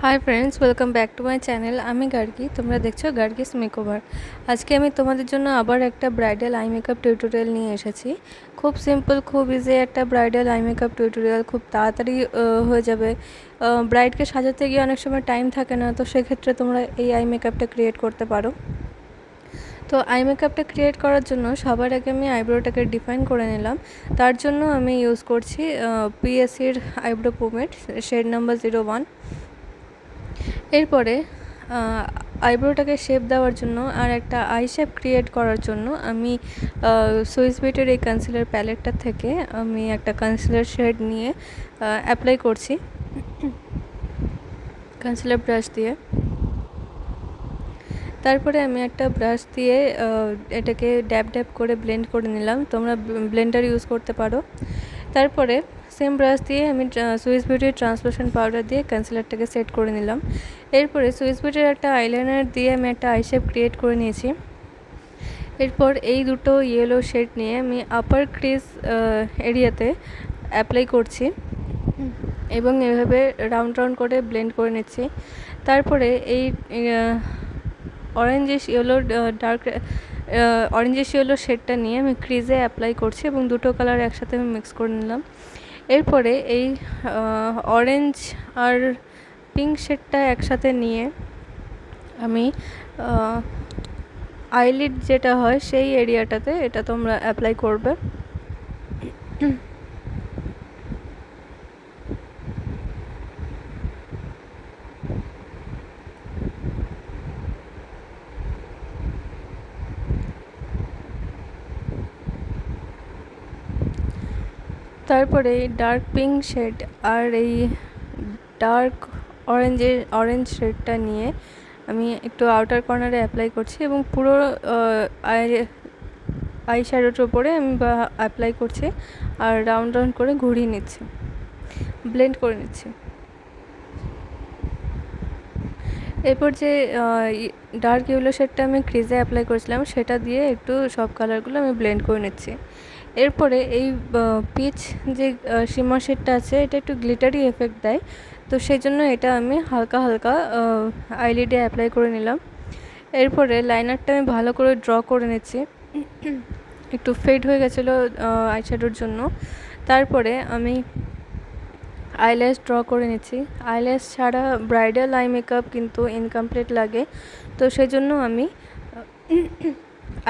Hi friends, welcome back to my channel. আমি গার্গী, তোমরা দেখছো গার্গিস মেকওভার। আজকে আমি তোমাদের জন্য আবার একটা ব্রাইডাল আই মেকআপ টিউটোরিয়াল নিয়ে এসেছি। খুব সিম্পল, খুব ইজি একটা ব্রাইডাল আই মেকআপ টিউটোরিয়াল, খুব তাড়াতাড়ি হয়ে যাবে। ব্রাইডকে সাজাতে গিয়ে অনেক সময় টাইম থাকে না, তো সেক্ষেত্রে তোমরা এই আই মেকআপটা ক্রিয়েট করতে পারো। তো আই মেকআপটা ক্রিয়েট করার জন্য সবার আগে আমি আইব্রোটাকে ডিফাইন করে নিলাম। তার জন্য আমি ইউজ করছি পিএসসির আইব্রো পোমেড শেড নাম্বার 01। এরপরে আইব্রোটাকে শেপ দেওয়ার জন্য আর একটা আই শেপ ক্রিয়েট করার জন্য আমি সুইস বিউটির এই কনসিলার প্যালেটটা থেকে আমি একটা কনসিলার শেড নিয়ে অ্যাপ্লাই করছি কনসিলার ব্রাশ দিয়ে। তারপরে আমি একটা ব্রাশ দিয়ে এটাকে ড্যাব ড্যাব করে ব্লেন্ড করে নিলাম। তোমরা ব্লেন্ডার ইউজ করতে পারো। তারপরে সেম ব্রাশ দিয়ে আমি সুইস বিউটির ট্রান্সলুসেন্ট পাউডার দিয়ে কনসিলারটাকে সেট করে নিলাম। এরপরে সুইস বিউটির একটা আইলাইনার দিয়ে আমি একটা আই শেপ ক্রিয়েট করে নিয়েছি। এরপর এই দুটো ইয়েলো শেড নিয়ে আমি আপার ক্রিজ এরিয়াতে অ্যাপ্লাই করছি এবং এভাবে রাউন্ড রাউন্ড করে ব্লেন্ড করে নিচ্ছি। তারপরে এই অরেঞ্জিশ ইয়েলো অরেঞ্জিশ ইয়েলো শেডটা নিয়ে আমি ক্রিজে অ্যাপ্লাই করছি এবং দুটো কালার একসাথে আমি মিক্স করে নিলাম। এরপরে এই অরেঞ্জ আর পিঙ্ক শেডটা একসাথে নিয়ে আমি আইলিড যেটা হয় সেই এরিয়াটাতে এটা তোমরা অ্যাপ্লাই করবে। তারপরে এই ডার্ক পিঙ্ক শেড আর এই ডার্ক অরেঞ্জ শেডটা নিয়ে আমি একটু আউটার কর্নারে অ্যাপ্লাই করছি এবং পুরো আই শ্যাডোটার উপরে আমি অ্যাপ্লাই করছি আর রাউন্ড রাউন্ড করে ঘুরিয়ে নিচ্ছি, ব্লেন্ড করে নিচ্ছি। এরপর যে ডার্ক ইয়েলো শেডটা আমি ক্রিজে অ্যাপ্লাই করেছিলাম সেটা দিয়ে একটু সব কালারগুলো আমি ব্লেন্ড করে নিচ্ছি। এরপরে এই পিচ যে শিমার শেডটা আছে এটা একটু গ্লিটারি এফেক্ট দেয়, তো সেই জন্য এটা আমি হালকা হালকা আইলিডে অ্যাপ্লাই করে নিলাম। এরপরে লাইনারটা আমি ভালো করে ড্র করে নিচ্ছি, একটু ফেড হয়ে গেছিলো আইশ্যাডোর জন্য। তারপরে আমি আইল্যাশ ড্র করে নিচ্ছি। আইল্যাশ ছাড়া ব্রাইডাল আই মেকআপ কিন্তু ইনকমপ্লিট লাগে, তো সেই জন্য আমি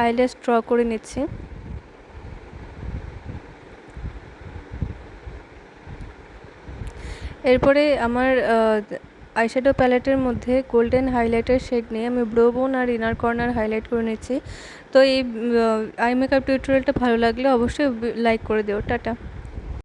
আইল্যাশ ড্র করে নিচ্ছি। এরপরে আমার আইশ্যাডো প্যালেটের মধ্যে গোল্ডেন হাইলাইটার শেড নিয়ে আমি ব্রো বোন আর ইনার কর্নার হাইলাইট করে নিচ্ছি। তো এই আই মেকআপ টিউটোরিয়ালটা ভালো লাগলে অবশ্যই লাইক করে দিও। টাটা।